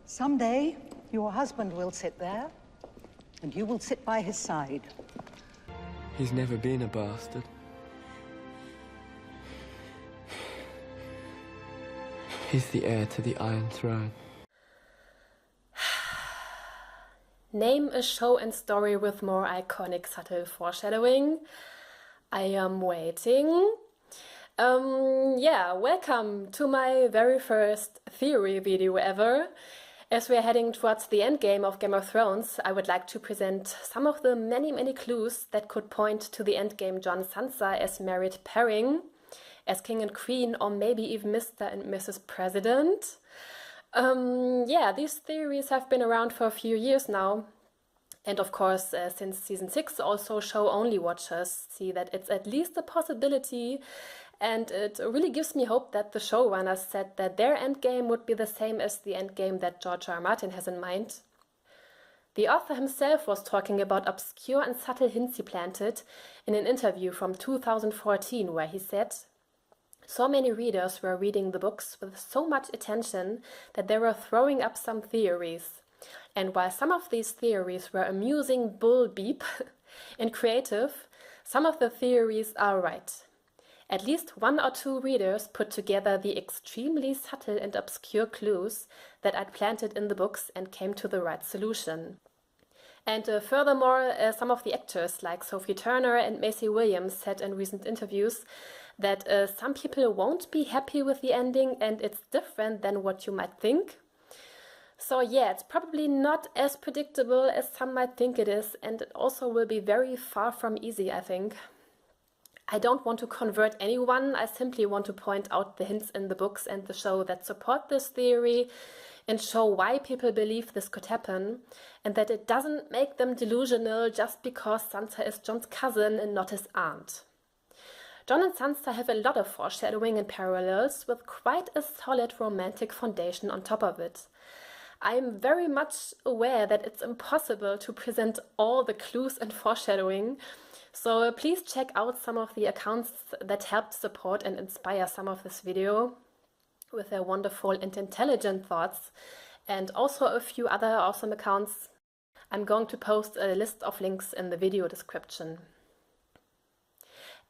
Someday, your husband will sit there, and you will sit by his side. He's never been a bastard. He's the heir to the Iron Throne. Name a show and story with more iconic, subtle foreshadowing. I am waiting. Welcome to my very first theory video ever. As we are heading towards the endgame of Game of Thrones, I would like to present some of the many clues that could point to the endgame Jon and Sansa as married pairing, as king and queen, or maybe even Mr. and Mrs. President. These theories have been around for a few years now. And of course, since season 6, also show-only watchers see that it's at least a possibility. And it really gives me hope that the showrunners said that their endgame would be the same as the endgame that George R. R. Martin has in mind. The author himself was talking about obscure and subtle hints he planted in an interview from 2014, where he said, "So many readers were reading the books with so much attention that they were throwing up some theories. And while some of these theories were amusing bull beep and creative, some of the theories are right. At least one or two readers put together the extremely subtle and obscure clues that I'd planted in the books and came to the right solution." And furthermore, some of the actors like Sophie Turner and Maisie Williams said in recent interviews that some people won't be happy with the ending and it's different than what you might think. So yeah, it's probably not as predictable as some might think it is, and it also will be very far from easy, I think. I don't want to convert anyone, I simply want to point out the hints in the books and the show that support this theory and show why people believe this could happen, and that it doesn't make them delusional just because Sansa is Jon's cousin and not his aunt. Jon and Sansa have a lot of foreshadowing and parallels with quite a solid romantic foundation on top of it. I'm very much aware that it's impossible to present all the clues and foreshadowing, so please check out some of the accounts that helped support and inspire some of this video with their wonderful and intelligent thoughts, and also a few other awesome accounts. I'm going to post a list of links in the video description.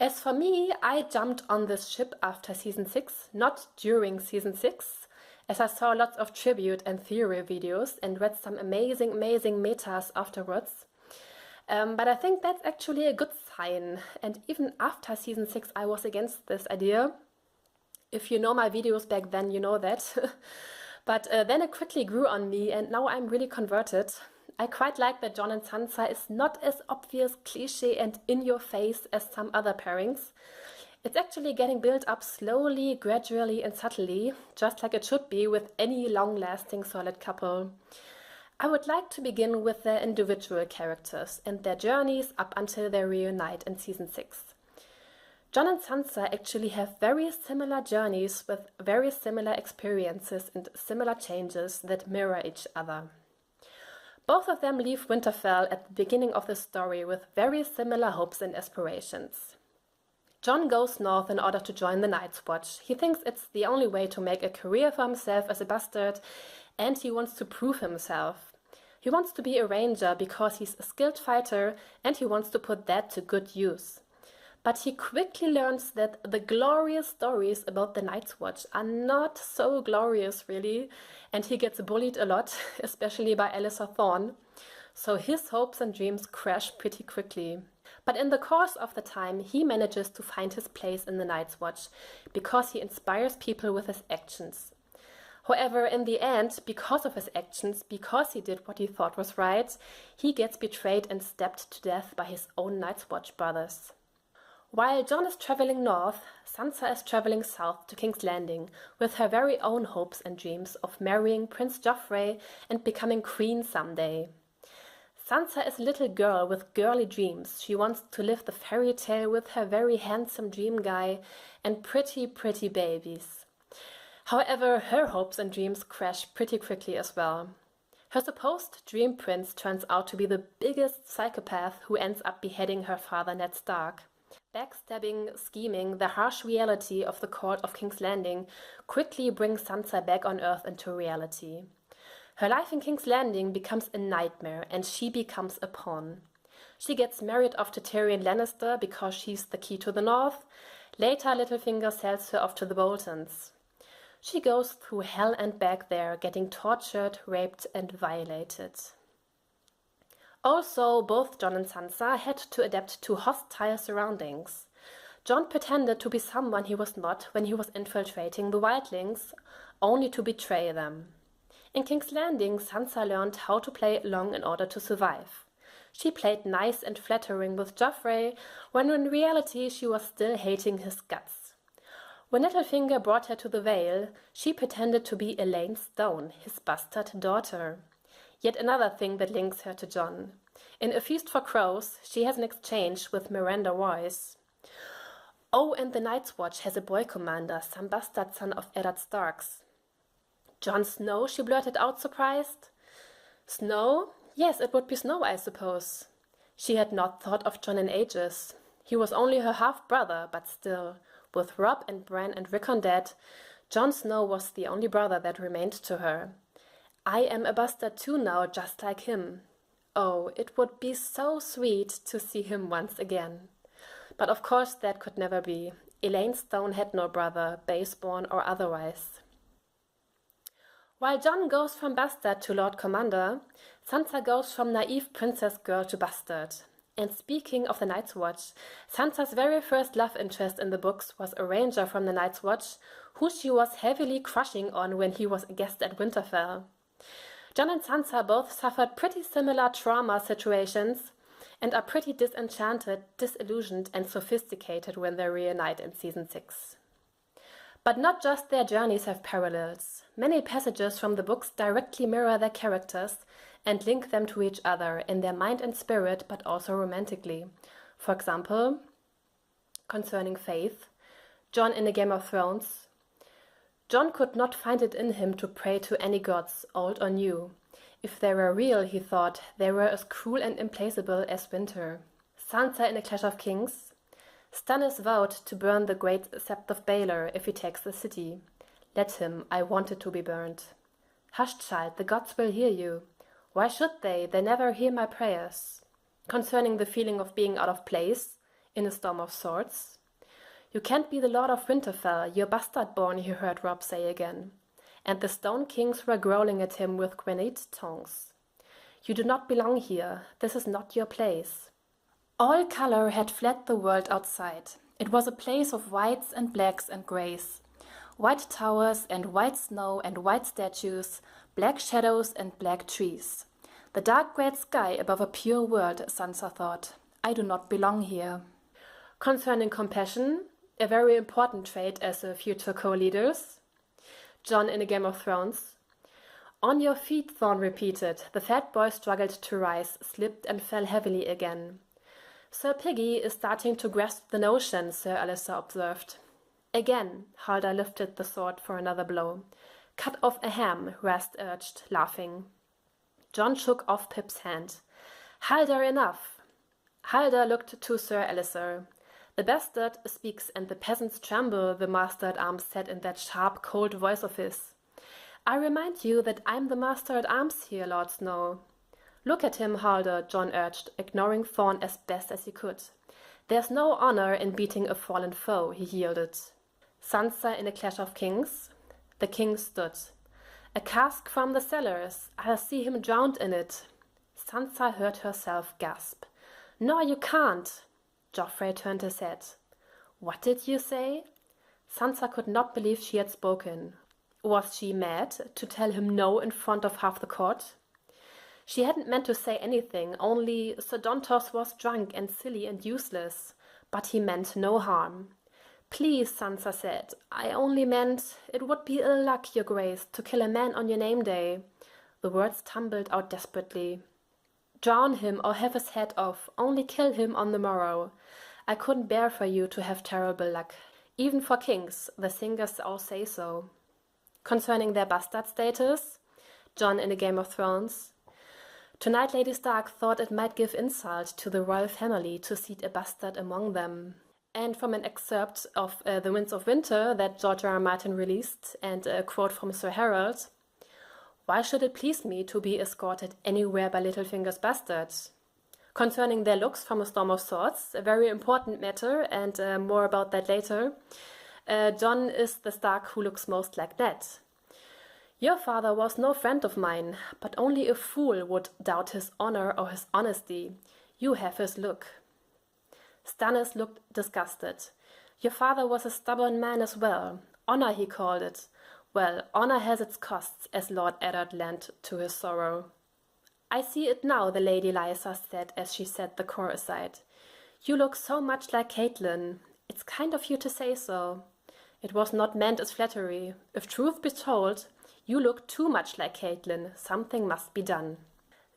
As for me, I jumped on this ship after season 6, not during season 6, as I saw lots of tribute and theory videos and read some amazing metas afterwards. But I think that's actually a good sign, and even after season 6 I was against this idea. If you know my videos back then, you know that. But then it quickly grew on me and now I'm really converted. I quite like that Jon and Sansa is not as obvious, cliché and in your face as some other pairings. It's actually getting built up slowly, gradually and subtly, just like it should be with any long-lasting solid couple. I would like to begin with their individual characters and their journeys up until they reunite in season 6. Jon and Sansa actually have very similar journeys with very similar experiences and similar changes that mirror each other. Both of them leave Winterfell at the beginning of the story with very similar hopes and aspirations. Jon goes north in order to join the Night's Watch. He thinks it's the only way to make a career for himself as a bastard, and he wants to prove himself. He wants to be a ranger because he's a skilled fighter and he wants to put that to good use. But he quickly learns that the glorious stories about the Night's Watch are not so glorious really, and he gets bullied a lot, especially by Alliser Thorne. So his hopes and dreams crash pretty quickly. But in the course of the time, he manages to find his place in the Night's Watch because he inspires people with his actions. However, in the end, because of his actions, because he did what he thought was right, he gets betrayed and stabbed to death by his own Night's Watch brothers. While Jon is traveling north, Sansa is traveling south to King's Landing with her very own hopes and dreams of marrying Prince Joffrey and becoming queen someday. Sansa is a little girl with girly dreams. She wants to live the fairy tale with her very handsome dream guy and pretty babies. However, her hopes and dreams crash pretty quickly as well. Her supposed dream prince turns out to be the biggest psychopath who ends up beheading her father Ned Stark. Backstabbing, scheming, the harsh reality of the court of King's Landing quickly brings Sansa back on Earth into reality. Her life in King's Landing becomes a nightmare and she becomes a pawn. She gets married off to Tyrion Lannister because she's the key to the north. Later, Littlefinger sells her off to the Boltons. She goes through hell and back there, getting tortured, raped and violated. Also, both Jon and Sansa had to adapt to hostile surroundings. Jon pretended to be someone he was not when he was infiltrating the Wildlings, only to betray them. In King's Landing, Sansa learned how to play along in order to survive. She played nice and flattering with Joffrey, when in reality she was still hating his guts. When Littlefinger brought her to the Vale, she pretended to be Elaine Stone, his bastard daughter. Yet another thing that links her to Jon. In A Feast for Crows, she has an exchange with Miranda Royce. Oh, and the Night's Watch has a boy commander, some bastard son of Eddard Starks. Jon Snow, she blurted out, surprised. Snow? Yes, it would be Snow, I suppose. She had not thought of Jon in ages. He was only her half-brother, but still, with Robb and Bran and Rickon dead, Jon Snow was the only brother that remained to her. I am a bastard too now, just like him. Oh, it would be so sweet to see him once again. But of course that could never be. Elaine Stone had no brother, baseborn or otherwise. While Jon goes from bastard to Lord Commander, Sansa goes from naive princess girl to bastard. And speaking of the Night's Watch, Sansa's very first love interest in the books was a ranger from the Night's Watch, who she was heavily crushing on when he was a guest at Winterfell. Jon and Sansa both suffered pretty similar trauma situations and are pretty disenchanted, disillusioned and sophisticated when they reunite in Season 6. But not just their journeys have parallels. Many passages from the books directly mirror their characters and link them to each other in their mind and spirit, but also romantically. For example, concerning faith, Jon in A Game of Thrones. Jon could not find it in him to pray to any gods, old or new. If they were real, he thought, they were as cruel and implacable as winter. Sansa in A Clash of Kings. Stannis vowed to burn the great Sept of Baelor if he takes the city. Let him, I want it to be burned. Hush, child, the gods will hear you. Why should they? They never hear my prayers. Concerning the feeling of being out of place in a storm of swords. You can't be the Lord of Winterfell, you're bastard-born, he heard Robb say again. And the Stone Kings were growling at him with granite tongues. You do not belong here. This is not your place. All color had fled the world outside. It was a place of whites and blacks and greys. White towers and white snow and white statues, black shadows and black trees. The dark great sky above a pure world, Sansa thought. I do not belong here. Concerning compassion, a very important trait as a future co-leaders. Jon in A Game of Thrones. On your feet, Thorne repeated. The fat boy struggled to rise, slipped and fell heavily again. Sir Piggy is starting to grasp the notion, Sir Alliser observed. Again, Halder lifted the sword for another blow. Cut off a ham, Rast urged, laughing. Jon shook off Pip's hand. Halder, enough. Halder looked to Sir Alliser. The bastard speaks and the peasants tremble, the master-at-arms said in that sharp, cold voice of his. I remind you that I'm the master-at-arms here, Lord Snow. Look at him, Halder, Jon urged, ignoring Thorne as best as he could. There's no honor in beating a fallen foe, he yielded. Sansa in A Clash of Kings. The king stood. A cask from the cellars. I'll see him drowned in it. Sansa heard herself gasp. No, you can't. Joffrey turned his head. What did you say? Sansa could not believe she had spoken. Was she mad to tell him no in front of half the court? She hadn't meant to say anything, only Sir Dontos was drunk and silly and useless, but he meant no harm. Please, Sansa said, I only meant it would be ill luck, your grace, to kill a man on your name day. The words tumbled out desperately. Drown him or have his head off, only kill him on the morrow. I couldn't bear for you to have terrible luck. Even for kings, the singers all say so. Concerning their bastard status, Jon in A Game of Thrones. Tonight Lady Stark thought it might give insult to the royal family to seat a bastard among them. And from an excerpt of The Winds of Winter that George R. R. Martin released, and a quote from Sir Harold, Why should it please me to be escorted anywhere by Littlefinger's bastard? Concerning their looks from A Storm of Swords, a very important matter, and more about that later, Jon is the Stark who looks most like Ned. Your father was no friend of mine, but only a fool would doubt his honor or his honesty. You have his look. Stannis looked disgusted. Your father was a stubborn man as well. Honor, he called it. Well, honor has its costs, as Lord Eddard learned to his sorrow. I see it now, the Lady Lysa said as she set the core aside. You look so much like Catelyn. It's kind of you to say so. It was not meant as flattery. If truth be told, you look too much like Catelyn. Something must be done.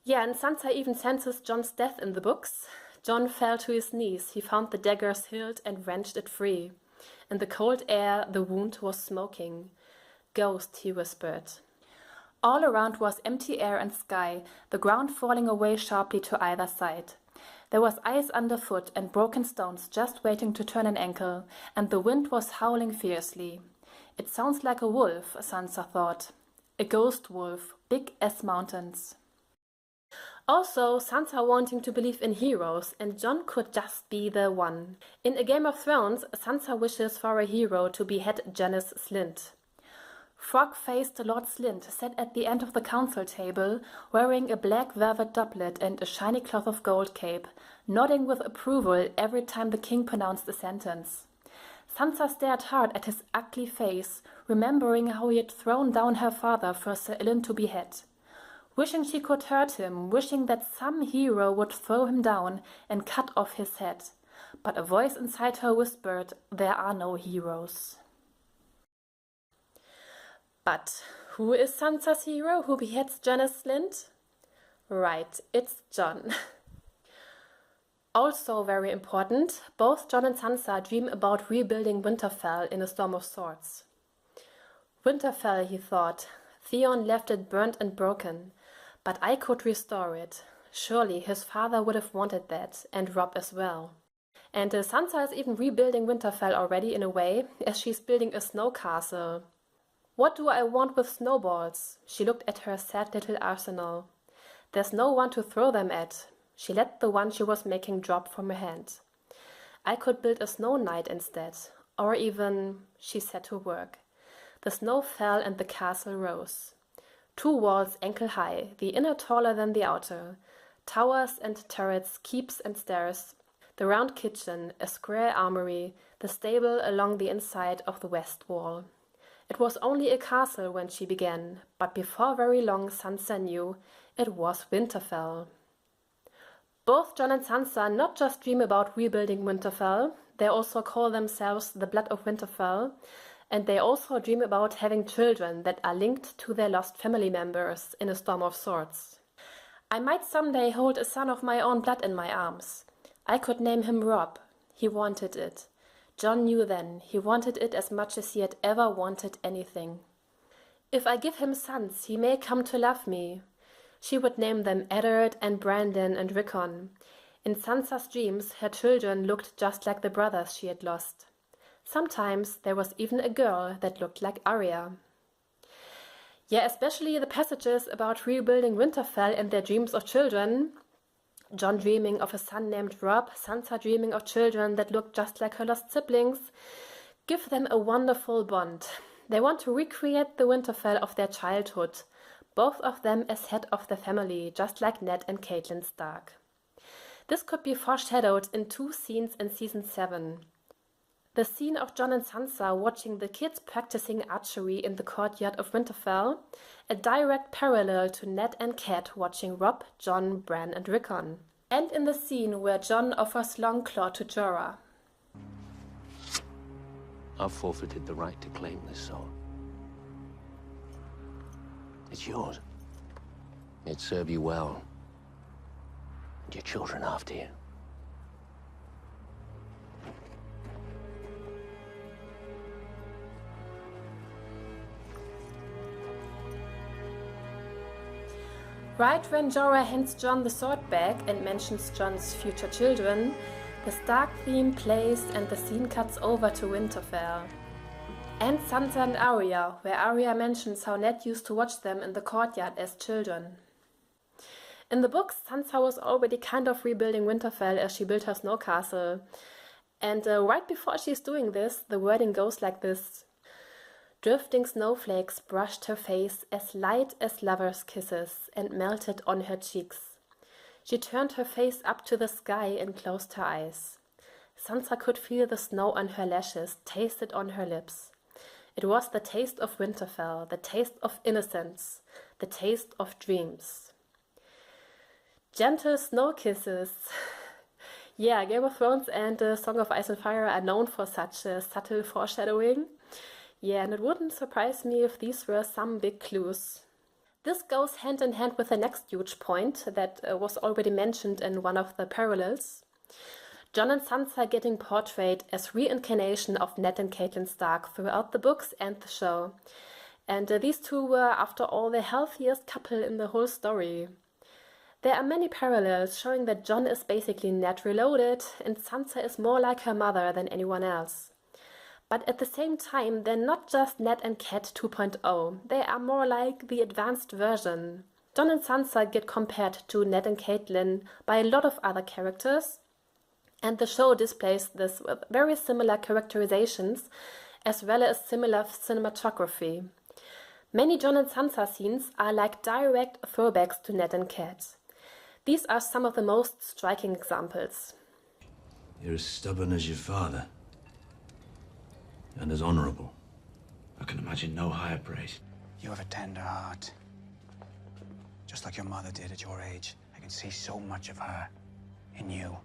Yeah, and Sansa even senses Jon's death in the books. Jon fell to his knees. He found the dagger's hilt and wrenched it free. In the cold air, the wound was smoking. Ghost, he whispered. All around was empty air and sky, the ground falling away sharply to either side. There was ice underfoot and broken stones just waiting to turn an ankle, and the wind was howling fiercely. It sounds like a wolf, Sansa thought. A ghost wolf, big as mountains. Also, Sansa wanting to believe in heroes, and Jon could just be the one. In A Game of Thrones, Sansa wishes for a hero to behead Janis Slynt. Frog-faced Lord Slynt sat at the end of the council table, wearing a black velvet doublet and a shiny cloth of gold cape, nodding with approval every time the king pronounced a sentence. Sansa stared hard at his ugly face, remembering how he had thrown down her father for Sir Ilyn to behead. Wishing she could hurt him, wishing that some hero would throw him down and cut off his head. But a voice inside her whispered, there are no heroes. But who is Sansa's hero who beheads Janis Slynt? Right, it's Jon. Also very important, both Jon and Sansa dream about rebuilding Winterfell in A Storm of Swords. Winterfell, he thought. Theon left it burnt and broken, but I could restore it. Surely his father would have wanted that, and Robb as well. And Sansa is even rebuilding Winterfell already in a way, as she's building a snow castle. What do I want with snowballs? She looked at her sad little arsenal. There's no one to throw them at. She let the one she was making drop from her hand. I could build a snow knight instead, or even, she set to work. The snow fell and the castle rose. 2 walls ankle high, the inner taller than the outer. Towers and turrets, keeps and stairs. The round kitchen, a square armory, the stable along the inside of the west wall. It was only a castle when she began, but before very long Sansa knew it was Winterfell. Both Jon and Sansa not just dream about rebuilding Winterfell, they also call themselves the Blood of Winterfell, and they also dream about having children that are linked to their lost family members in A Storm of Swords. I might someday hold a son of my own blood in my arms. I could name him Robb. He wanted it. Jon knew then, he wanted it as much as he had ever wanted anything. If I give him sons, he may come to love me. She would name them Eddard and Brandon and Rickon. In Sansa's dreams, her children looked just like the brothers she had lost. Sometimes there was even a girl that looked like Arya. Yeah, especially the passages about rebuilding Winterfell and their dreams of children. Jon dreaming of a son named Robb, Sansa dreaming of children that looked just like her lost siblings, give them a wonderful bond. They want to recreate the Winterfell of their childhood, both of them as head of the family, just like Ned and Catelyn Stark. This could be foreshadowed in 2 scenes in Season 7. The scene of Jon and Sansa watching the kids practicing archery in the courtyard of Winterfell, a direct parallel to Ned and Cat watching Robb, Jon, Bran and Rickon. And in the scene where Jon offers Longclaw to Jorah. I've forfeited the right to claim this sword. It's yours. It'd serve you well. And your children after you. Right when Jorah hands Jon the sword back and mentions Jon's future children, the Stark theme plays and the scene cuts over to Winterfell. And Sansa and Arya, where Arya mentions how Ned used to watch them in the courtyard as children. In the books, Sansa was already kind of rebuilding Winterfell as she built her snow castle. And right before she's doing this, the wording goes like this. Drifting snowflakes brushed her face as light as lovers' kisses and melted on her cheeks. She turned her face up to the sky and closed her eyes. Sansa could feel the snow on her lashes, taste it on her lips. It was the taste of Winterfell, the taste of innocence, the taste of dreams. Gentle snow kisses. Yeah, Game of Thrones and Song of Ice and Fire are known for such subtle foreshadowing. Yeah, and it wouldn't surprise me if these were some big clues. This goes hand in hand with the next huge point that was already mentioned in one of the parallels. Jon and Sansa getting portrayed as reincarnation of Ned and Catelyn Stark throughout the books and the show. And these two were, after all, the healthiest couple in the whole story. There are many parallels showing that Jon is basically Ned reloaded and Sansa is more like her mother than anyone else. But at the same time, they're not just Ned and Cat 2.0, they are more like the advanced version. Jon and Sansa get compared to Ned and Catelyn by a lot of other characters, and the show displays this with very similar characterizations as well as similar cinematography. Many Jon and Sansa scenes are like direct throwbacks to Ned and Cat. These are some of the most striking examples. You're as stubborn as your father. And as honorable. I can imagine no higher praise. You have a tender heart. Just like your mother did at your age. I can see so much of her in you.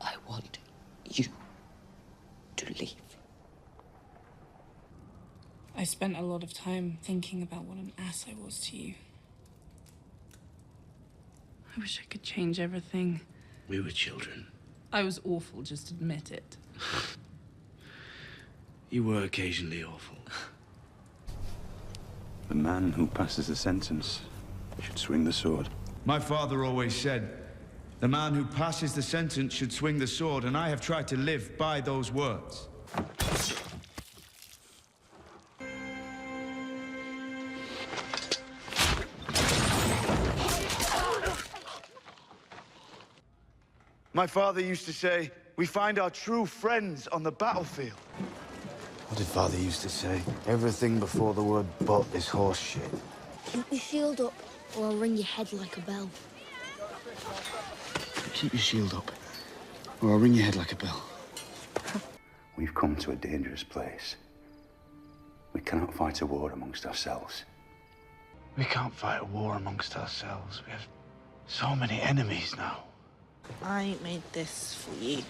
I want you to leave. I spent a lot of time thinking about what an ass I was to you. I wish I could change everything. We were children. I was awful, just admit it. You were occasionally awful. The man who passes the sentence should swing the sword. My father always said, the man who passes the sentence should swing the sword, and I have tried to live by those words. My father used to say, we find our true friends on the battlefield. What did Father used to say? Everything before the word but is horse shit. Keep your shield up, or I'll ring your head like a bell. Keep your shield up, or I'll ring your head like a bell. We've come to a dangerous place. We cannot fight a war amongst ourselves. We can't fight a war amongst ourselves. We have so many enemies now. I made this for you.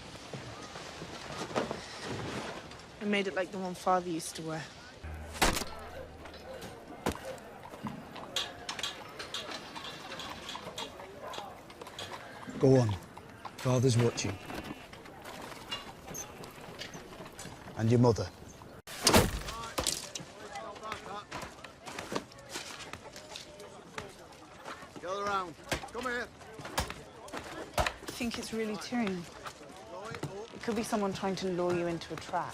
I made it like the one Father used to wear. Go on. Father's watching. And your mother. Gather around. Come here. I think it's really Tyrion. It could be someone trying to lure you into a trap.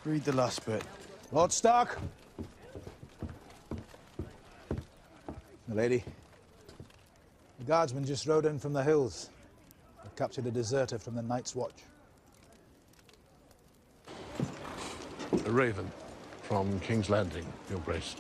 Read the last bit. Lord Stark. The lady. The guardsmen just rode in from the hills. They captured a deserter from the Night's Watch. A raven from King's Landing, Your Grace.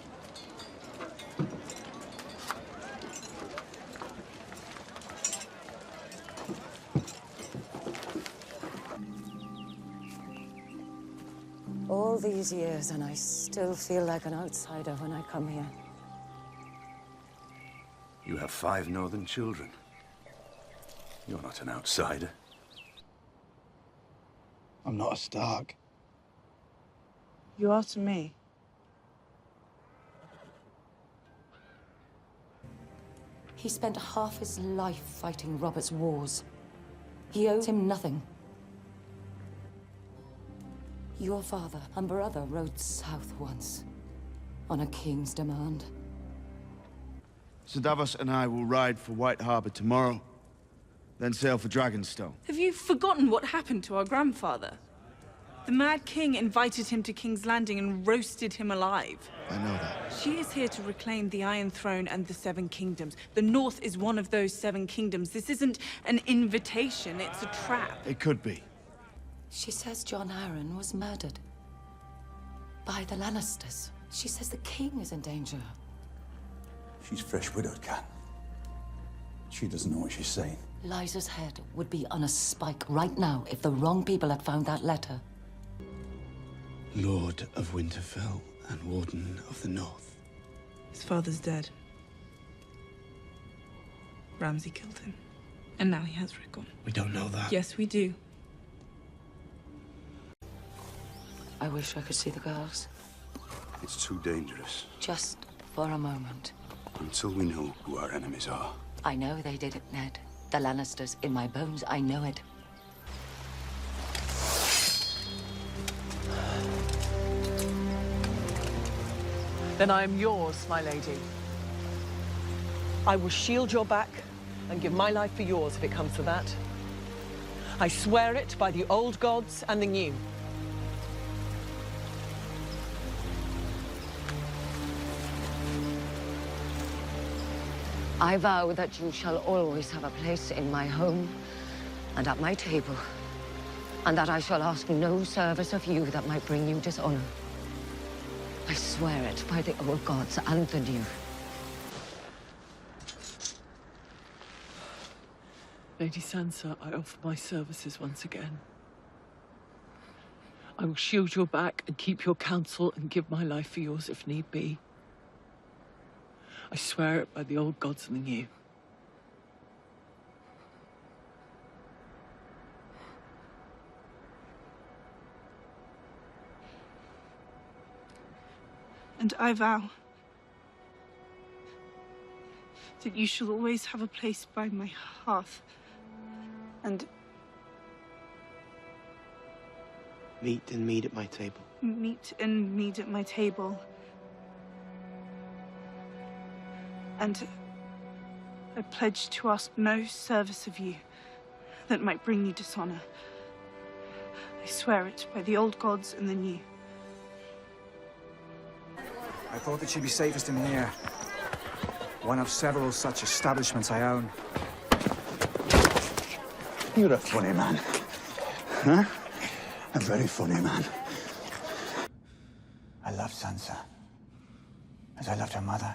All these years, and I still feel like an outsider when I come here. You have 5 northern children. You're not an outsider. I'm not a Stark. You are to me. He spent half his life fighting Robert's wars. He owes him nothing. Your father and brother rode south once, on a king's demand. Sir Davos and I will ride for White Harbor tomorrow, then sail for Dragonstone. Have you forgotten what happened to our grandfather? The Mad King invited him to King's Landing and roasted him alive. I know that. She is here to reclaim the Iron Throne and the Seven Kingdoms. The North is one of those seven kingdoms. This isn't an invitation, it's a trap. It could be. She says Jon Arryn was murdered. By the Lannisters. She says the king is in danger. She's fresh widowed, Cat. She doesn't know what she's saying. Lysa's head would be on a spike right now if the wrong people had found that letter. Lord of Winterfell and Warden of the North. His father's dead. Ramsay killed him. And now he has Rickon. We don't know that. Yes, we do. I wish I could see the girls. It's too dangerous. Just for a moment. Until we know who our enemies are. I know they did it, Ned. The Lannisters in my bones, I know it. Then I am yours, my lady. I will shield your back and give my life for yours if it comes to that. I swear it by the old gods and the new. I vow that you shall always have a place in my home and at my table, and that I shall ask no service of you that might bring you dishonor. I swear it by the old gods and the new. Lady Sansa, I offer my services once again. I will shield your back and keep your counsel and give my life for yours if need be. I swear it by the old gods and the new. And I vow that you shall always have a place by my hearth and Meet and mead at my table. meat and mead at my table. And I pledge to ask no service of you that might bring you dishonor. I swear it by the old gods and the new. I thought that she'd be safest in here. One of several such establishments I own. You're a funny man. Huh? A very funny man. I loved Sansa, as I loved her mother.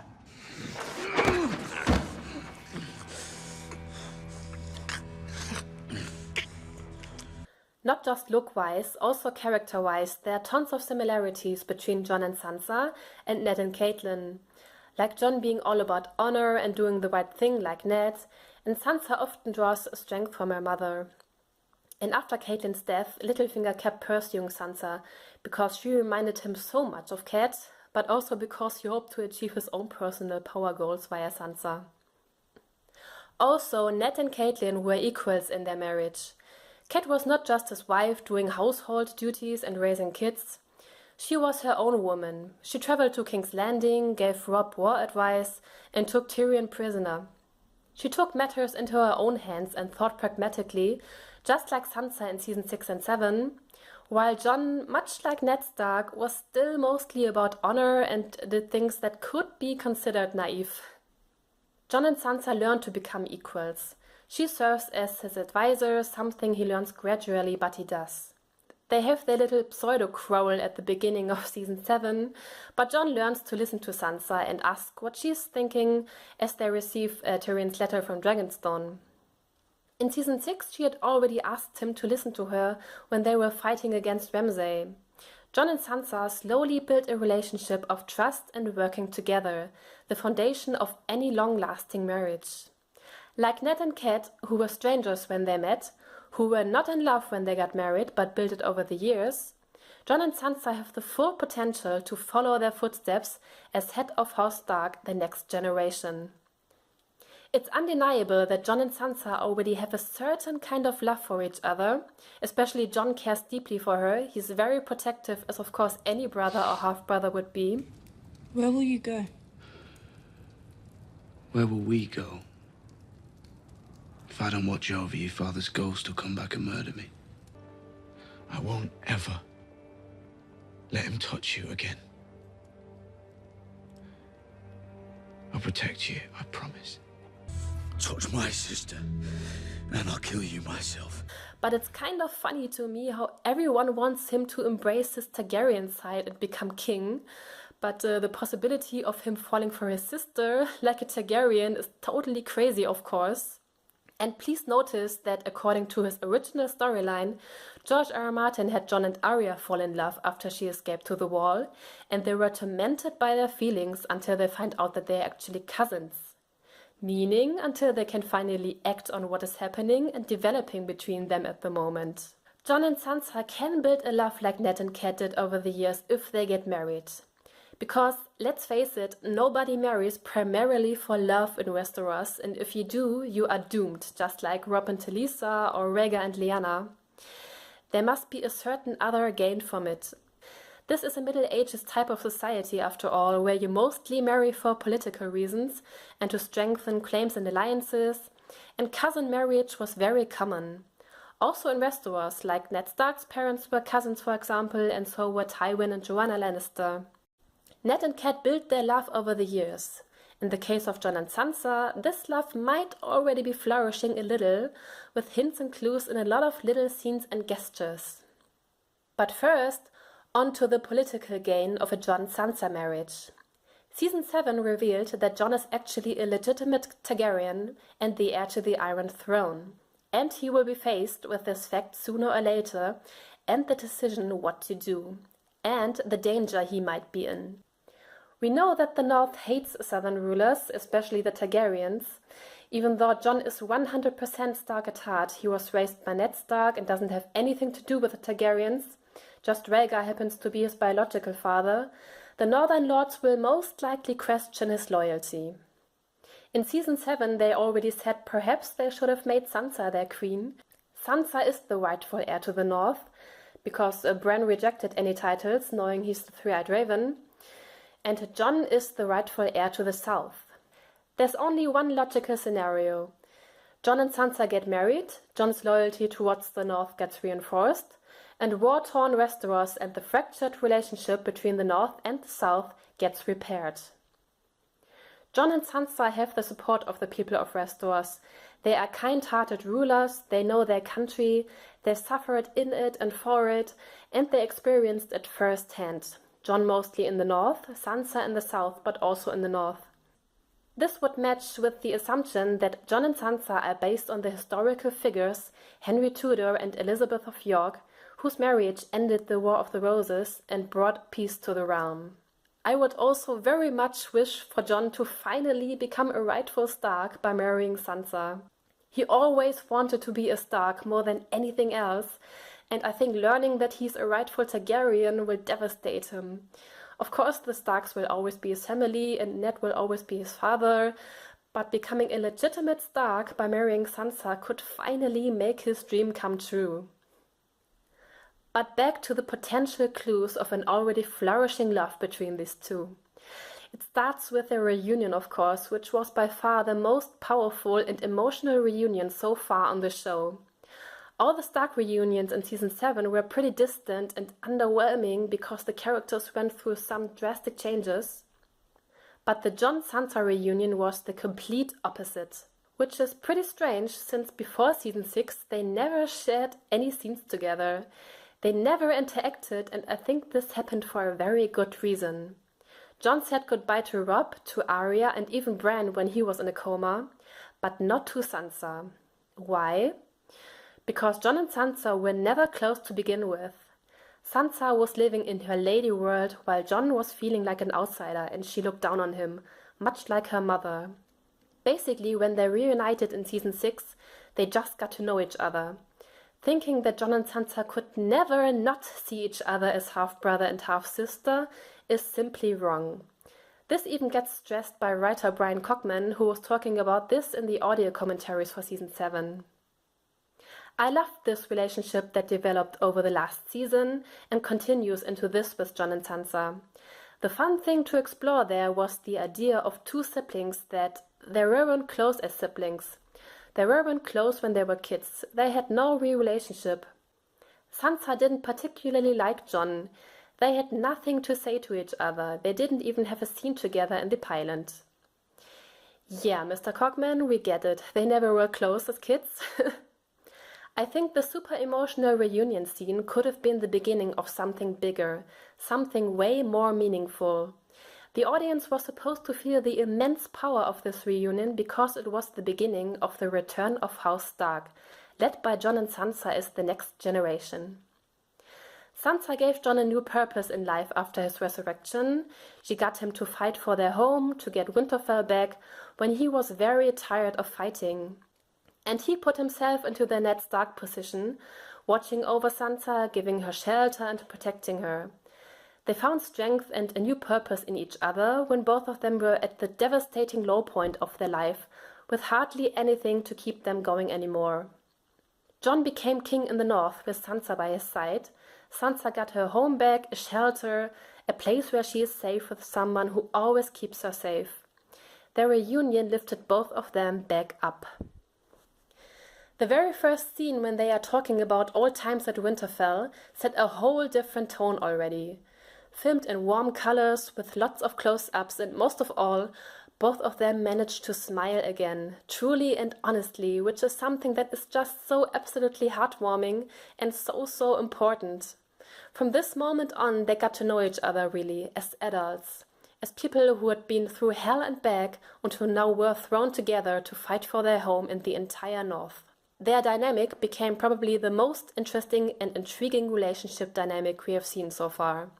Not just look-wise, also character-wise, there are tons of similarities between Jon and Sansa and Ned and Catelyn. Like Jon being all about honor and doing the right thing like Ned, and Sansa often draws strength from her mother. And after Catelyn's death, Littlefinger kept pursuing Sansa because she reminded him so much of Cat, but also because he hoped to achieve his own personal power goals via Sansa. Also, Ned and Catelyn were equals in their marriage. Cat was not just his wife doing household duties and raising kids. She was her own woman. She traveled to King's Landing, gave Robb war advice, and took Tyrion prisoner. She took matters into her own hands and thought pragmatically, just like Sansa in season 6 and 7, while Jon, much like Ned Stark, was still mostly about honor and did things that could be considered naive. Jon and Sansa learned to become equals. She serves as his advisor, something he learns gradually, but he does. They have their little pseudo-quarrel at the beginning of season 7, but Jon learns to listen to Sansa and ask what she's thinking as they receive Tyrion's letter from Dragonstone. In season 6, she had already asked him to listen to her when they were fighting against Ramsay. Jon and Sansa slowly built a relationship of trust and working together, the foundation of any long-lasting marriage. Like Ned and Cat, who were strangers when they met, who were not in love when they got married but built it over the years, Jon and Sansa have the full potential to follow their footsteps as head of House Stark the next generation. It's undeniable that Jon and Sansa already have a certain kind of love for each other. Especially Jon cares deeply for her. He's very protective, as of course any brother or half-brother would be. Where will you go? Where will we go? If I don't watch over you, Father's ghost will come back and murder me. I won't ever let him touch you again. I'll protect you, I promise. Touch my sister, and I'll kill you myself. But it's kind of funny to me how everyone wants him to embrace his Targaryen side and become king. But the possibility of him falling for his sister like a Targaryen is totally crazy, of course. And please notice that according to his original storyline, George R. R. Martin had Jon and Arya fall in love after she escaped to the Wall, and they were tormented by their feelings until they find out that they're actually cousins. Meaning until they can finally act on what is happening and developing between them at the moment. Jon and Sansa can build a love like Ned and Cat did over the years if they get married. Because, let's face it, nobody marries primarily for love in Westeros, and if you do, you are doomed, just like Robb and Talisa or Rhaegar and Lyanna. There must be a certain other gain from it. This is a Middle Ages type of society, after all, where you mostly marry for political reasons and to strengthen claims and alliances, and cousin marriage was very common. Also in Westeros, like Ned Stark's parents were cousins, for example, and so were Tywin and Joanna Lannister. Ned and Cat built their love over the years. In the case of Jon and Sansa, this love might already be flourishing a little, with hints and clues in a lot of little scenes and gestures. But first, on to the political gain of a Jon-Sansa marriage. Season 7 revealed that Jon is actually a legitimate Targaryen and the heir to the Iron Throne. And he will be faced with this fact sooner or later, and the decision what to do, and the danger he might be in. We know that the North hates Southern rulers, especially the Targaryens. Even though Jon is 100% Stark at heart, he was raised by Ned Stark and doesn't have anything to do with the Targaryens. Just Rhaegar happens to be his biological father. The Northern Lords will most likely question his loyalty. In Season 7 they already said perhaps they should have made Sansa their queen. Sansa is the rightful heir to the North, because Bran rejected any titles, knowing he's the three-eyed raven. And Jon is the rightful heir to the South. There's only one logical scenario. Jon and Sansa get married, Jon's loyalty towards the North gets reinforced, and war-torn Westeros and the fractured relationship between the North and the South gets repaired. Jon and Sansa have the support of the people of Westeros. They are kind-hearted rulers, they know their country, they suffered in it and for it, and they experienced it firsthand. Jon mostly in the north, Sansa in the south, but also in the north. This would match with the assumption that Jon and Sansa are based on the historical figures Henry Tudor and Elizabeth of York, whose marriage ended the War of the Roses and brought peace to the realm. I would also very much wish for Jon to finally become a rightful Stark by marrying Sansa. He always wanted to be a Stark more than anything else, and I think learning that he's a rightful Targaryen will devastate him. Of course, the Starks will always be his family, and Ned will always be his father, but becoming a legitimate Stark by marrying Sansa could finally make his dream come true. But back to the potential clues of an already flourishing love between these two. It starts with their reunion, of course, which was by far the most powerful and emotional reunion so far on the show. All the Stark reunions in Season 7 were pretty distant and underwhelming because the characters went through some drastic changes. But the Jon-Sansa reunion was the complete opposite, which is pretty strange since before Season 6 they never shared any scenes together. They never interacted, and I think this happened for a very good reason. Jon said goodbye to Robb, to Arya, and even Bran when he was in a coma, but not to Sansa. Why? Because Jon and Sansa were never close to begin with. Sansa was living in her lady world while Jon was feeling like an outsider and she looked down on him, much like her mother. Basically, when they reunited in Season 6, they just got to know each other. Thinking that Jon and Sansa could never not see each other as half-brother and half-sister is simply wrong. This even gets stressed by writer Brian Cockman, who was talking about this in the audio commentaries for season 7. I loved this relationship that developed over the last season and continues into this with Jon and Sansa. The fun thing to explore there was the idea of two siblings that they weren't close as siblings. They weren't close when they were kids. They had no real relationship. Sansa didn't particularly like Jon. They had nothing to say to each other. They didn't even have a scene together in the pilot. Yeah, Mr. Cockman, we get it. They never were close as kids. I think the super emotional reunion scene could have been the beginning of something bigger, something way more meaningful. The audience was supposed to feel the immense power of this reunion because it was the beginning of the return of House Stark, led by Jon and Sansa as the next generation. Sansa gave Jon a new purpose in life after his resurrection. She got him to fight for their home, to get Winterfell back, when he was very tired of fighting. And he put himself into the Ned Stark position, watching over Sansa, giving her shelter and protecting her. They found strength and a new purpose in each other when both of them were at the devastating low point of their life, with hardly anything to keep them going anymore. Jon became king in the north with Sansa by his side. Sansa got her home back, a shelter, a place where she is safe with someone who always keeps her safe. Their reunion lifted both of them back up. The very first scene when they are talking about old times at Winterfell set a whole different tone already. Filmed in warm colors with lots of close-ups, and most of all, both of them managed to smile again, truly and honestly, which is something that is just so absolutely heartwarming and so important. From this moment on, they got to know each other really, as adults, as people who had been through hell and back and who now were thrown together to fight for their home in the entire North. Their dynamic became probably the most interesting and intriguing relationship dynamic we have seen so far.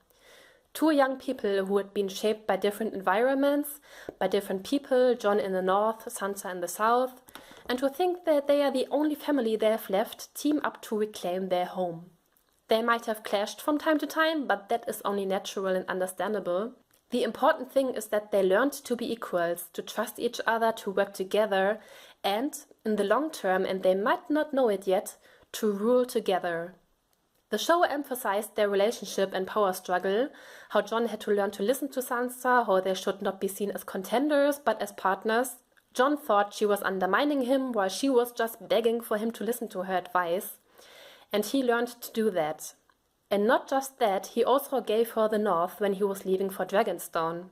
Two young people who had been shaped by different environments, by different people, Jon in the north, Sansa in the south, and who think that they are the only family they have left, team up to reclaim their home. They might have clashed from time to time, but that is only natural and understandable. The important thing is that they learned to be equals, to trust each other, to work together, and, in the long term, and they might not know it yet, to rule together. The show emphasized their relationship and power struggle, how Jon had to learn to listen to Sansa, how they should not be seen as contenders but as partners. Jon thought she was undermining him while she was just begging for him to listen to her advice, and he learned to do that. And not just that, he also gave her the North when he was leaving for Dragonstone.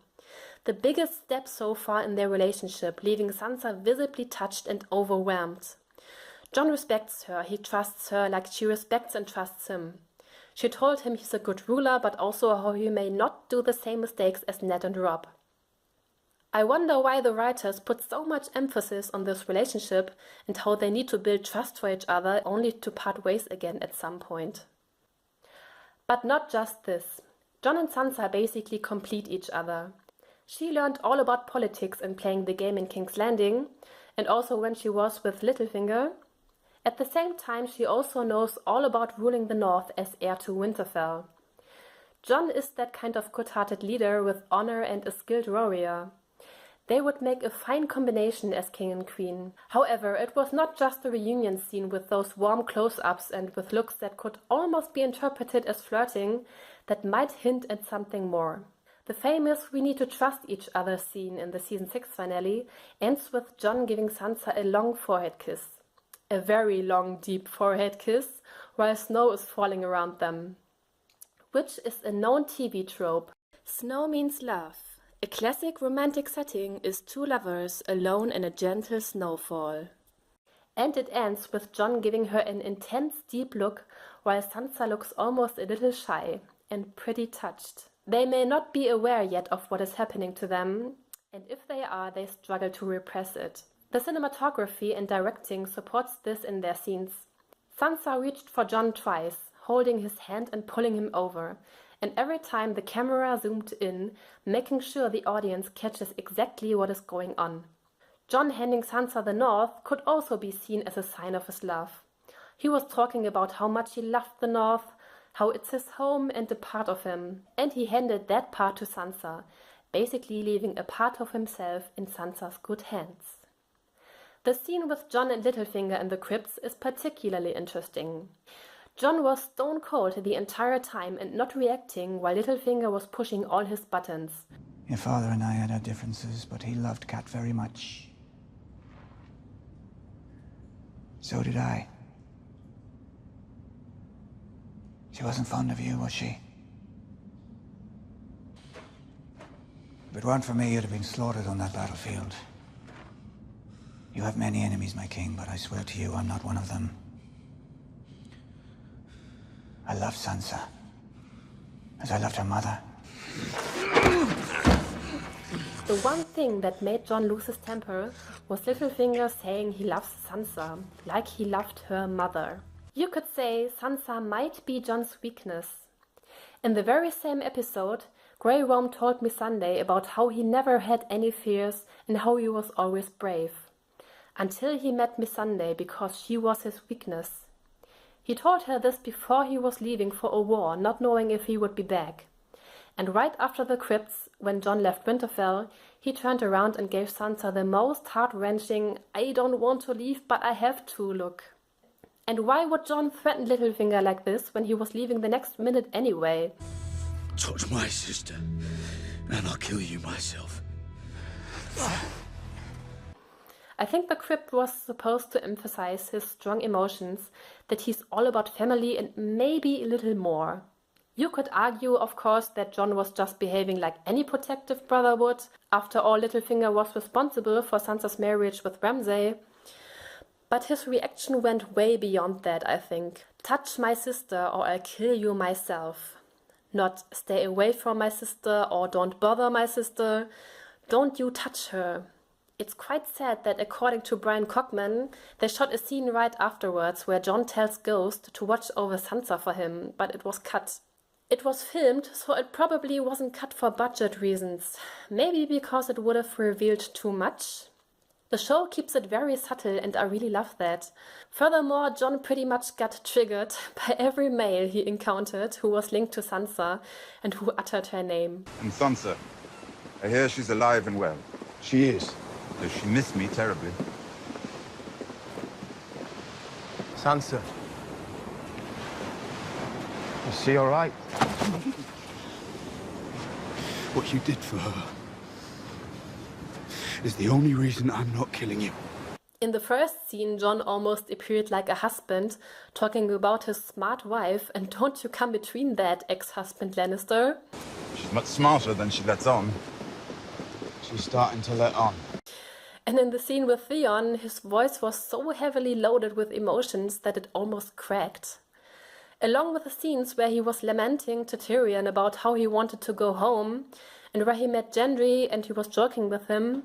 The biggest step so far in their relationship, leaving Sansa visibly touched and overwhelmed. Jon respects her, he trusts her like she respects and trusts him. She told him he's a good ruler, but also how he may not do the same mistakes as Ned and Robb. I wonder why the writers put so much emphasis on this relationship and how they need to build trust for each other only to part ways again at some point. But not just this. Jon and Sansa basically complete each other. She learned all about politics and playing the game in King's Landing, and also when she was with Littlefinger. At the same time, she also knows all about ruling the North as heir to Winterfell. Jon is that kind of good-hearted leader with honor and a skilled warrior. They would make a fine combination as king and queen. However, it was not just a reunion scene with those warm close-ups and with looks that could almost be interpreted as flirting that might hint at something more. The famous "we need to trust each other" scene in the season 6 finale ends with Jon giving Sansa a long forehead kiss. A very long, deep forehead kiss, while snow is falling around them. Which is a known TV trope. Snow means love. A classic romantic setting is two lovers alone in a gentle snowfall. And it ends with Jon giving her an intense, deep look, while Sansa looks almost a little shy and pretty touched. They may not be aware yet of what is happening to them, and if they are, they struggle to repress it. The cinematography and directing supports this in their scenes. Sansa reached for Jon twice, holding his hand and pulling him over, and every time the camera zoomed in, making sure the audience catches exactly what is going on. Jon handing Sansa the North could also be seen as a sign of his love. He was talking about how much he loved the North, how it's his home and a part of him, and he handed that part to Sansa, basically leaving a part of himself in Sansa's good hands. The scene with Jon and Littlefinger in the crypts is particularly interesting. Jon was stone cold the entire time and not reacting while Littlefinger was pushing all his buttons. Your father and I had our differences, but he loved Cat very much. So did I. She wasn't fond of you, was she? If it weren't for me, you'd have been slaughtered on that battlefield. You have many enemies, my king, but I swear to you, I'm not one of them. I love Sansa, as I loved her mother. The one thing that made Jon lose his temper was Littlefinger saying he loves Sansa, like he loved her mother. You could say Sansa might be Jon's weakness. In the very same episode, Grey Worm told me Sunday about how he never had any fears and how he was always brave. Until he met Miss Sunday, because she was his weakness. He told her this before he was leaving for a war, not knowing if he would be back. And right after the crypts, when Jon left Winterfell, he turned around and gave Sansa the most heart-wrenching, I don't want to leave but I have to look. And why would Jon threaten Littlefinger like this when he was leaving the next minute anyway? Touch my sister, and I'll kill you myself. I think the crypt was supposed to emphasize his strong emotions, that he's all about family and maybe a little more. You could argue, of course, that Jon was just behaving like any protective brother would. After all, Littlefinger was responsible for Sansa's marriage with Ramsay. But his reaction went way beyond that, I think. Touch my sister or I'll kill you myself. Not stay away from my sister or don't bother my sister. Don't you touch her. It's quite sad that according to Brian Cockman, they shot a scene right afterwards where Jon tells Ghost to watch over Sansa for him, but it was cut. It was filmed, so it probably wasn't cut for budget reasons. Maybe because it would have revealed too much. The show keeps it very subtle and I really love that. Furthermore, Jon pretty much got triggered by every male he encountered who was linked to Sansa and who uttered her name. And Sansa, I hear she's alive and well. She is. Does she miss me terribly? Sansa. Is she all right? What you did for her is the only reason I'm not killing you. In the first scene, Jon almost appeared like a husband, talking about his smart wife, and don't you come between that, ex-husband Lannister. She's much smarter than she lets on. She's starting to let on. And in the scene with Theon, his voice was so heavily loaded with emotions that it almost cracked. Along with the scenes where he was lamenting to Tyrion about how he wanted to go home, and where he met Gendry and he was joking with him,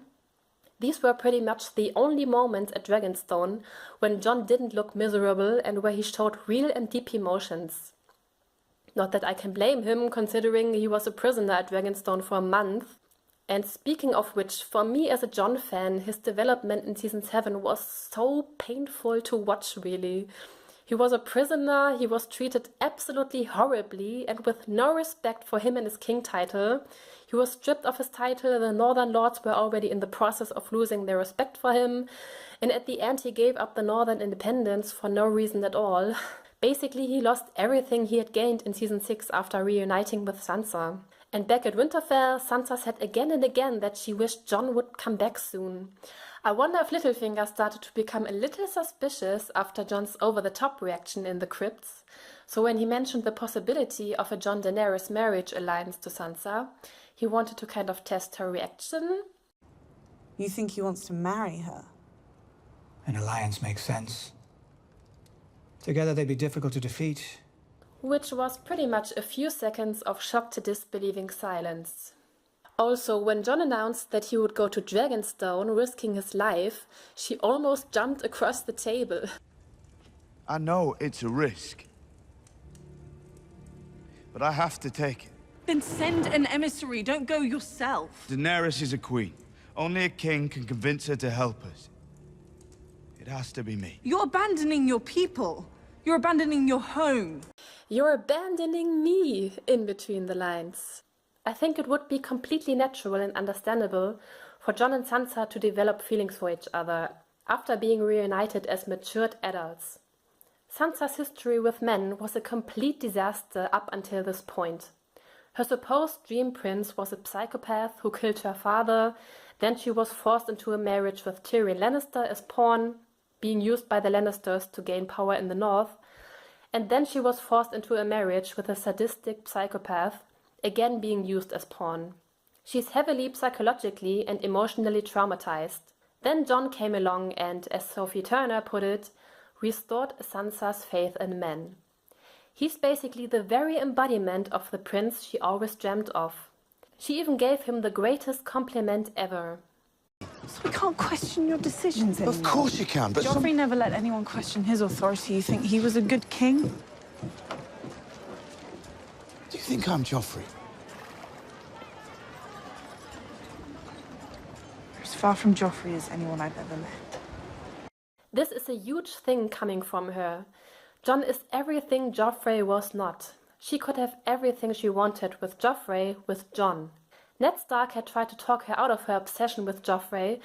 these were pretty much the only moments at Dragonstone when Jon didn't look miserable and where he showed real and deep emotions. Not that I can blame him, considering he was a prisoner at Dragonstone for a month. And speaking of which, for me as a Jon fan, his development in Season 7 was so painful to watch, really. He was a prisoner, he was treated absolutely horribly and with no respect for him and his king title. He was stripped of his title, the Northern Lords were already in the process of losing their respect for him, and at the end he gave up the Northern independence for no reason at all. Basically, he lost everything he had gained in Season 6 after reuniting with Sansa. And back at Winterfell, Sansa said again and again that she wished Jon would come back soon. I wonder if Littlefinger started to become a little suspicious after Jon's over-the-top reaction in the crypts. So when he mentioned the possibility of a Jon-Daenerys marriage alliance to Sansa, he wanted to kind of test her reaction. You think he wants to marry her? An alliance makes sense. Together they'd be difficult to defeat. Which was pretty much a few seconds of shocked disbelieving silence. Also, when Jon announced that he would go to Dragonstone, risking his life, she almost jumped across the table. I know it's a risk, but I have to take it. Then send an emissary, don't go yourself. Daenerys is a queen. Only a king can convince her to help us. It has to be me. You're abandoning your people. You're abandoning your home. You're abandoning me, in between the lines. I think it would be completely natural and understandable for Jon and Sansa to develop feelings for each other after being reunited as matured adults. Sansa's history with men was a complete disaster up until this point. Her supposed dream prince was a psychopath who killed her father, then she was forced into a marriage with Tyrion Lannister as pawn, being used by the Lannisters to gain power in the north, and then she was forced into a marriage with a sadistic psychopath, again being used as pawn. She's heavily psychologically and emotionally traumatized. Then Jon came along and, as Sophie Turner put it, restored Sansa's faith in men. He's basically the very embodiment of the prince she always dreamt of. She even gave him the greatest compliment ever. So we can't question your decisions anymore. Of course you can, but Joffrey never let anyone question his authority. You think he was a good king? Do you think I'm Joffrey? You're as far from Joffrey as anyone I've ever met. This is a huge thing coming from her. Jon is everything Joffrey was not. She could have everything she wanted with Joffrey, with Jon. Ned Stark had tried to talk her out of her obsession with Joffrey,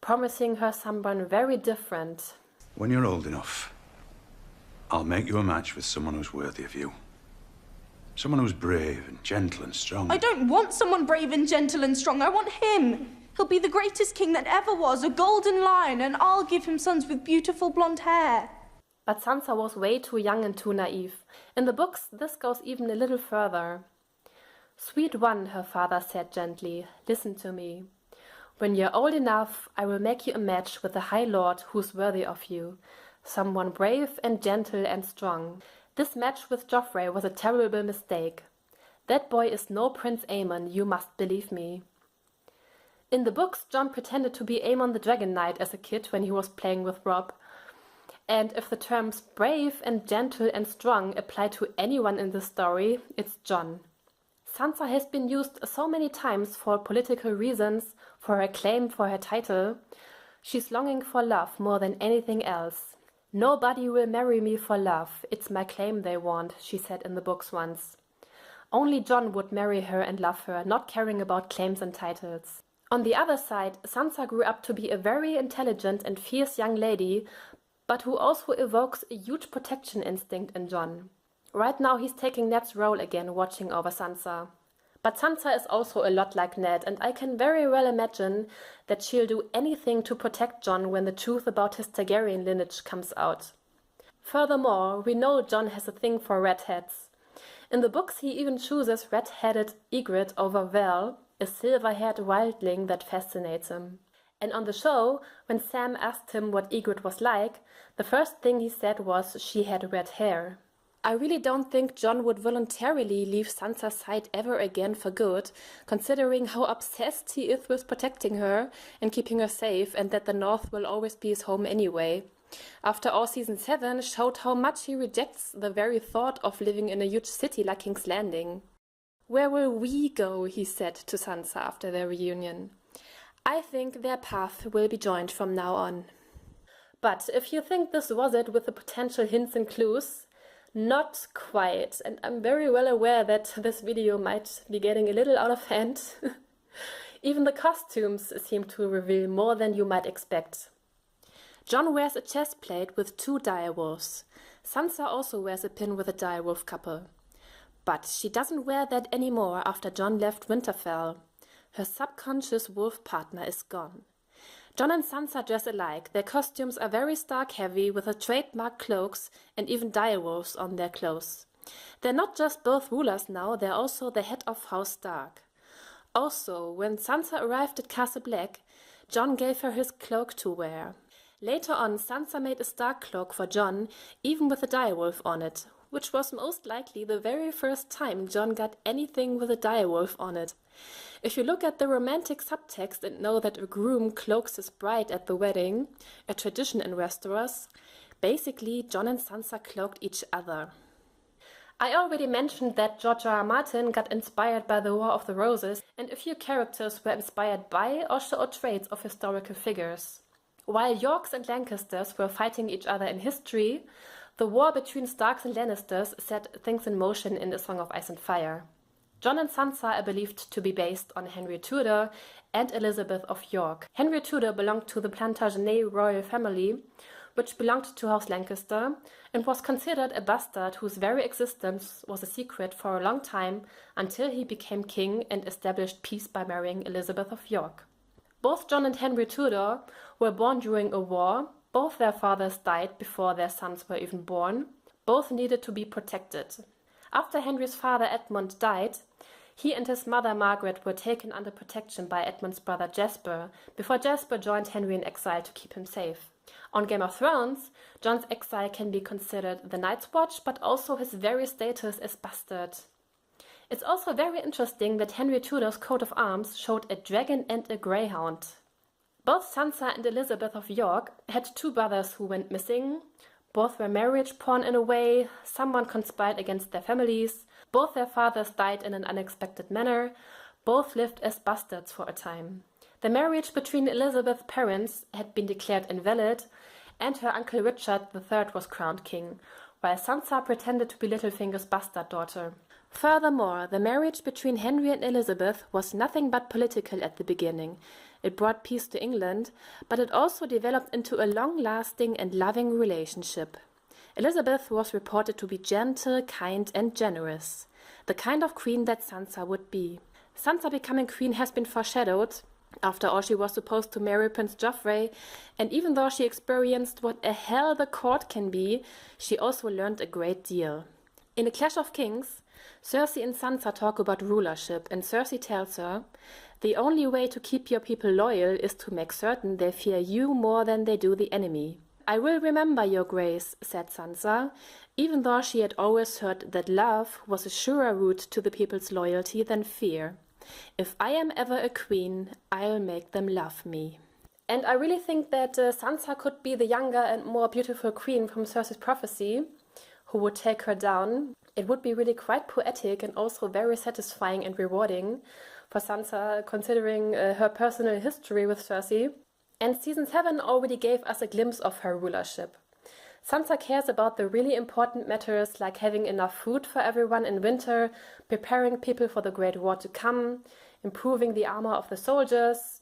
promising her someone very different. When you're old enough, I'll make you a match with someone who's worthy of you. Someone who's brave and gentle and strong. I don't want someone brave and gentle and strong. I want him. He'll be the greatest king that ever was, a golden lion, and I'll give him sons with beautiful blonde hair. But Sansa was way too young and too naive. In the books, this goes even a little further. "Sweet one," her father said gently, "listen to me. When you're old enough, I will make you a match with the High Lord who's worthy of you. Someone brave and gentle and strong." This match with Joffrey was a terrible mistake. That boy is no Prince Aemon, you must believe me. In the books, Jon pretended to be Aemon the Dragon Knight as a kid when he was playing with Robb. And if the terms brave and gentle and strong apply to anyone in the story, it's Jon. Sansa has been used so many times for political reasons, for her claim for her title. She's longing for love more than anything else. "Nobody will marry me for love, it's my claim they want," she said in the books once. Only Jon would marry her and love her, not caring about claims and titles. On the other side, Sansa grew up to be a very intelligent and fierce young lady, but who also evokes a huge protection instinct in Jon. Right now he's taking Ned's role again, watching over Sansa. But Sansa is also a lot like Ned, and I can very well imagine that she'll do anything to protect Jon when the truth about his Targaryen lineage comes out. Furthermore, we know Jon has a thing for redheads. In the books he even chooses red-headed Ygritte over Val, a silver-haired wildling that fascinates him. And on the show, when Sam asked him what Ygritte was like, the first thing he said was she had red hair. I really don't think Jon would voluntarily leave Sansa's side ever again for good, considering how obsessed he is with protecting her and keeping her safe, and that the North will always be his home anyway. After all, Season 7 showed how much he rejects the very thought of living in a huge city like King's Landing. "Where will we go?" he said to Sansa after their reunion. "I think their path will be joined from now on." But if you think this was it with the potential hints and clues, not quite, and I'm very well aware that this video might be getting a little out of hand. Even the costumes seem to reveal more than you might expect. Jon wears a chest plate with 2 direwolves. Sansa also wears a pin with a direwolf couple. But she doesn't wear that anymore after Jon left Winterfell. Her subconscious wolf partner is gone. Jon and Sansa dress alike. Their costumes are very Stark-heavy, with the trademark cloaks and even direwolves on their clothes. They're not just both rulers now, they're also the head of House Stark. Also, when Sansa arrived at Castle Black, Jon gave her his cloak to wear. Later on, Sansa made a Stark cloak for Jon, even with a direwolf on it, which was most likely the very first time Jon got anything with a direwolf on it. If you look at the romantic subtext and know that a groom cloaks his bride at the wedding, a tradition in Westeros, basically Jon and Sansa cloaked each other. I already mentioned that George R. R. Martin got inspired by the War of the Roses, and a few characters were inspired by or showed traits of historical figures. While Yorks and Lancasters were fighting each other in history, the war between Starks and Lannisters set things in motion in A Song of Ice and Fire. Jon and Sansa are believed to be based on Henry Tudor and Elizabeth of York. Henry Tudor belonged to the Plantagenet royal family, which belonged to House Lancaster, and was considered a bastard whose very existence was a secret for a long time until he became king and established peace by marrying Elizabeth of York. Both Jon and Henry Tudor were born during a war. Both their fathers died before their sons were even born. Both needed to be protected. After Henry's father Edmund died, he and his mother Margaret were taken under protection by Edmund's brother Jasper, before Jasper joined Henry in exile to keep him safe. On Game of Thrones, Jon's exile can be considered the Night's Watch, but also his very status as bastard. It's also very interesting that Henry Tudor's coat of arms showed a dragon and a greyhound. Both Sansa and Elizabeth of York had two brothers who went missing. Both were marriage porn in a way, someone conspired against their families, both their fathers died in an unexpected manner, both lived as bastards for a time. The marriage between Elizabeth's parents had been declared invalid, and her uncle Richard III was crowned king, while Sansa pretended to be Littlefinger's bastard daughter. Furthermore, the marriage between Henry and Elizabeth was nothing but political at the beginning. It brought peace to England, but it also developed into a long-lasting and loving relationship. Elizabeth was reported to be gentle, kind, and generous, the kind of queen that Sansa would be. Sansa becoming queen has been foreshadowed. After all, she was supposed to marry Prince Joffrey, and even though she experienced what a hell the court can be, she also learned a great deal. In A Clash of Kings, Cersei and Sansa talk about rulership, and Cersei tells her, "The only way to keep your people loyal is to make certain they fear you more than they do the enemy." "I will remember your grace," said Sansa, even though she had always heard that love was a surer route to the people's loyalty than fear. "If I am ever a queen, I'll make them love me." And I really think that Sansa could be the younger and more beautiful queen from Cersei's prophecy, who would take her down. It would be really quite poetic and also very satisfying and rewarding for Sansa, considering her personal history with Cersei. And Season 7 already gave us a glimpse of her rulership. Sansa cares about the really important matters like having enough food for everyone in winter, preparing people for the Great War to come, improving the armor of the soldiers,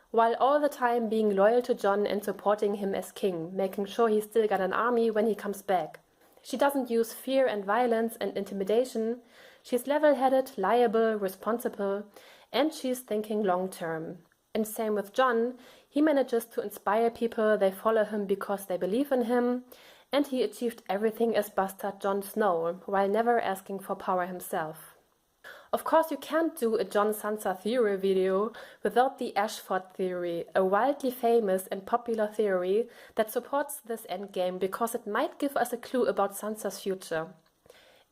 while all the time being loyal to Jon and supporting him as king, making sure he's still got an army when he comes back. She doesn't use fear and violence and intimidation. She's level-headed, liable, responsible, and she's thinking long-term. And same with Jon. He manages to inspire people, they follow him because they believe in him, and he achieved everything as bastard Jon Snow, while never asking for power himself. Of course, you can't do a Jon Sansa theory video without the Ashford Theory, a wildly famous and popular theory that supports this endgame because it might give us a clue about Sansa's future.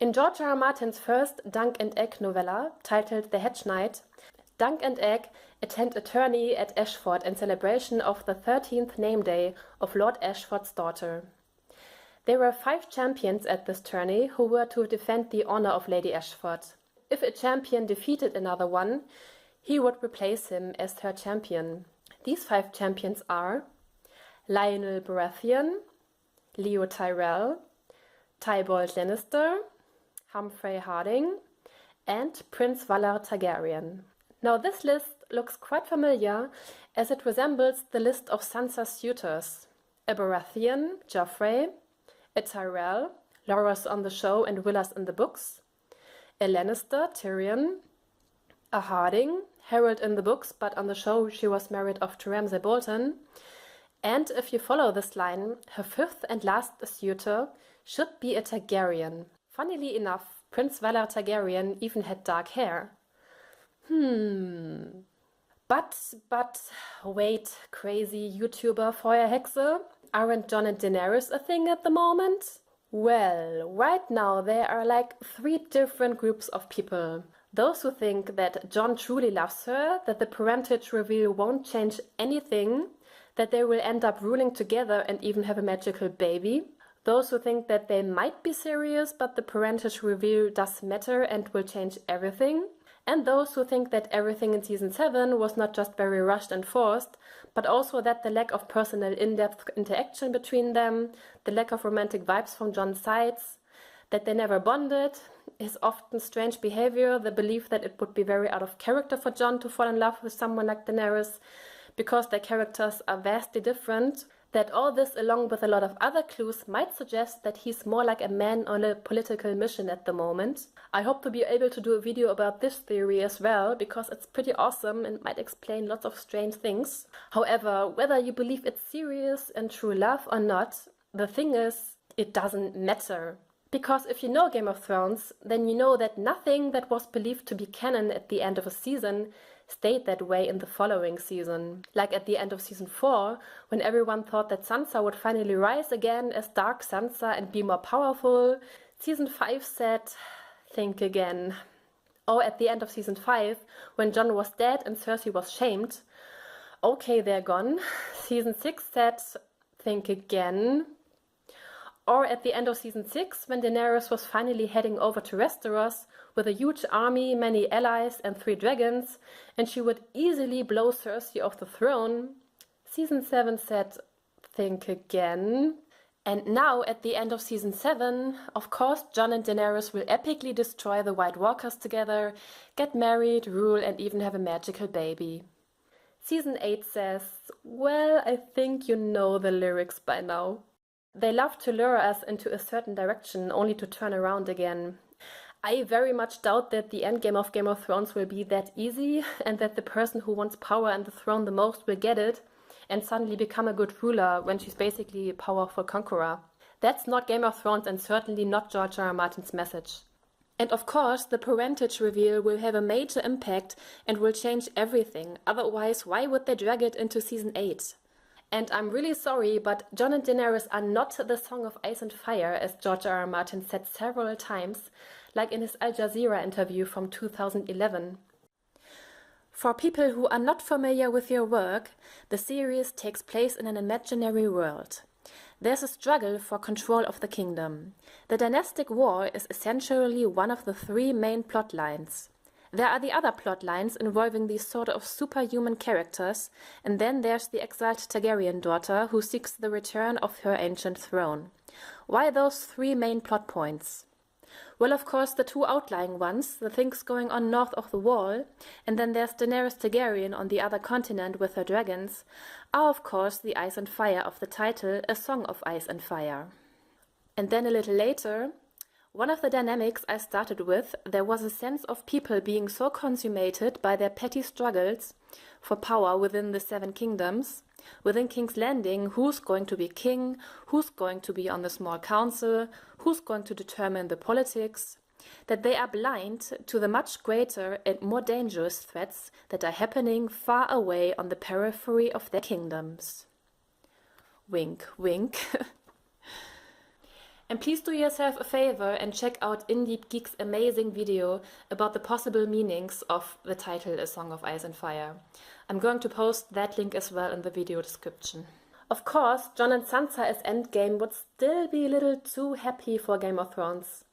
In George R. R. Martin's first Dunk and Egg novella, titled The Hedge Knight, Dunk and Egg attend a tourney at Ashford in celebration of the 13th name day of Lord Ashford's daughter. There were 5 champions at this tourney who were to defend the honor of Lady Ashford. If a champion defeated another one, he would replace him as her champion. These 5 champions are Lionel Baratheon, Leo Tyrell, Tybolt Lannister, Humphrey Harding, and Prince Valar Targaryen. Now this list looks quite familiar as it resembles the list of Sansa's suitors. A Baratheon, Joffrey, a Tyrell, Loras on the show and Willas in the books, a Lannister, Tyrion, a Harding, Harold in the books, but on the show she was married off to Ramsay Bolton, and if you follow this line, her 5th and last suitor should be a Targaryen. Funnily enough, Prince Valar Targaryen even had dark hair. But, wait, crazy YouTuber Feuerhexe, aren't Jon and Daenerys a thing at the moment? Well, right now there are like 3 different groups of people. Those who think that Jon truly loves her, that the parentage reveal won't change anything, that they will end up ruling together and even have a magical baby. Those who think that they might be serious, but the parentage reveal does matter and will change everything. And those who think that everything in Season 7 was not just very rushed and forced, but also that the lack of personal in-depth interaction between them, the lack of romantic vibes from Jon's sides, that they never bonded, his often strange behavior, the belief that it would be very out of character for Jon to fall in love with someone like Daenerys because their characters are vastly different, that all this along with a lot of other clues might suggest that he's more like a man on a political mission at the moment. I hope to be able to do a video about this theory as well, because it's pretty awesome and might explain lots of strange things. However, whether you believe it's serious and true love or not, the thing is, it doesn't matter. Because if you know Game of Thrones, then you know that nothing that was believed to be canon at the end of a season stayed that way in the following season. Like at the end of season 4, when everyone thought that Sansa would finally rise again as Dark Sansa and be more powerful, season 5 said, think again. Or at the end of season 5, when Jon was dead and Cersei was shamed, okay, they're gone. Season 6 said, think again. Or at the end of season 6, when Daenerys was finally heading over to Westeros with a huge army, many allies and 3 dragons, and she would easily blow Cersei off the throne, season 7 said, think again. And now, at the end of season 7, of course, Jon and Daenerys will epically destroy the White Walkers together, get married, rule, and even have a magical baby. Season 8 says, well, I think you know the lyrics by now. They love to lure us into a certain direction, only to turn around again. I very much doubt that the endgame of Game of Thrones will be that easy, and that the person who wants power and the throne the most will get it, and suddenly become a good ruler when she's basically a powerful conqueror. That's not Game of Thrones, and certainly not George R.R. Martin's message. And of course, the parentage reveal will have a major impact and will change everything, otherwise why would they drag it into season 8? And I'm really sorry, but Jon and Daenerys are not the Song of Ice and Fire, as George R.R. Martin said several times, like in his Al Jazeera interview from 2011. For people who are not familiar with your work, the series takes place in an imaginary world. There's a struggle for control of the kingdom. The dynastic war is essentially one of the 3 main plot lines. There are the other plot lines involving these sort of superhuman characters, and then there's the exiled Targaryen daughter who seeks the return of her ancient throne. Why those 3 main plot points? Well, of course, the 2 outlying ones, the things going on north of the Wall, and then there's Daenerys Targaryen on the other continent with her dragons, are of course the ice and fire of the title, A Song of Ice and Fire. And then a little later, one of the dynamics I started with, there was a sense of people being so consummated by their petty struggles for power within the 7 kingdoms, within King's Landing, who's going to be king, who's going to be on the small council, who's going to determine the politics, that they are blind to the much greater and more dangerous threats that are happening far away on the periphery of their kingdoms. Wink, wink. And please do yourself a favor and check out Indeed Geek's amazing video about the possible meanings of the title A Song of Ice and Fire. I'm going to post that link as well in the video description. Of course, Jon and Sansa as endgame would still be a little too happy for Game of Thrones.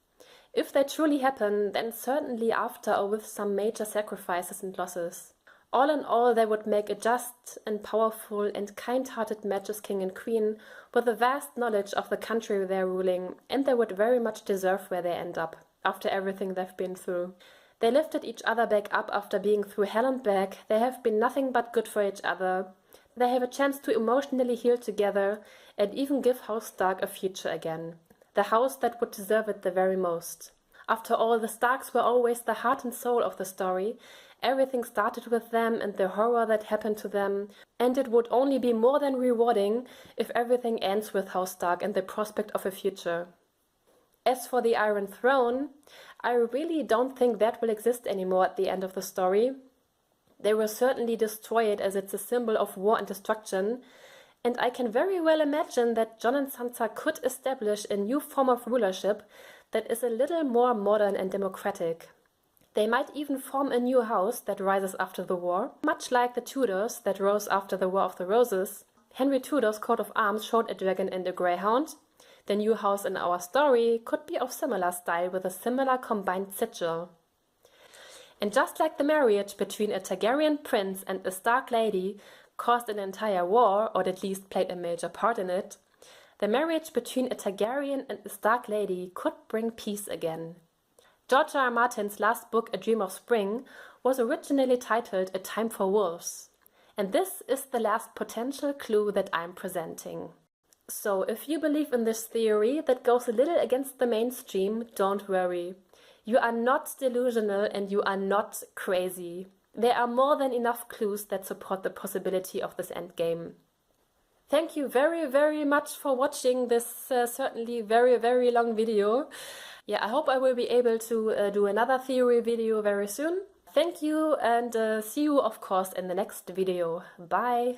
If they truly happen, then certainly after or with some major sacrifices and losses. All in all, they would make a just and powerful and kind-hearted match as king and queen with a vast knowledge of the country they're ruling, and they would very much deserve where they end up, after everything they've been through. They lifted each other back up after being through hell and back, they have been nothing but good for each other. They have a chance to emotionally heal together and even give House Stark a future again. The house that would deserve it the very most. After all, the Starks were always the heart and soul of the story. Everything started with them and the horror that happened to them, and it would only be more than rewarding if everything ends with House Stark and the prospect of a future. As for the Iron Throne, I really don't think that will exist anymore at the end of the story. They will certainly destroy it as it's a symbol of war and destruction, and I can very well imagine that Jon and Sansa could establish a new form of rulership that is a little more modern and democratic. They might even form a new house that rises after the war, much like the Tudors that rose after the War of the Roses. Henry Tudor's coat of arms showed a dragon and a greyhound. The new house in our story could be of similar style with a similar combined sigil. And just like the marriage between a Targaryen prince and a Stark lady caused an entire war, or at least played a major part in it, the marriage between a Targaryen and a Stark lady could bring peace again. George R. R. Martin's last book, A Dream of Spring, was originally titled A Time for Wolves. And this is the last potential clue that I'm presenting. So if you believe in this theory that goes a little against the mainstream, don't worry. You are not delusional and you are not crazy. There are more than enough clues that support the possibility of this endgame. Thank you very, very much for watching this certainly very, very long video. Yeah, I hope I will be able to do another theory video very soon. Thank you and see you, of course, in the next video. Bye!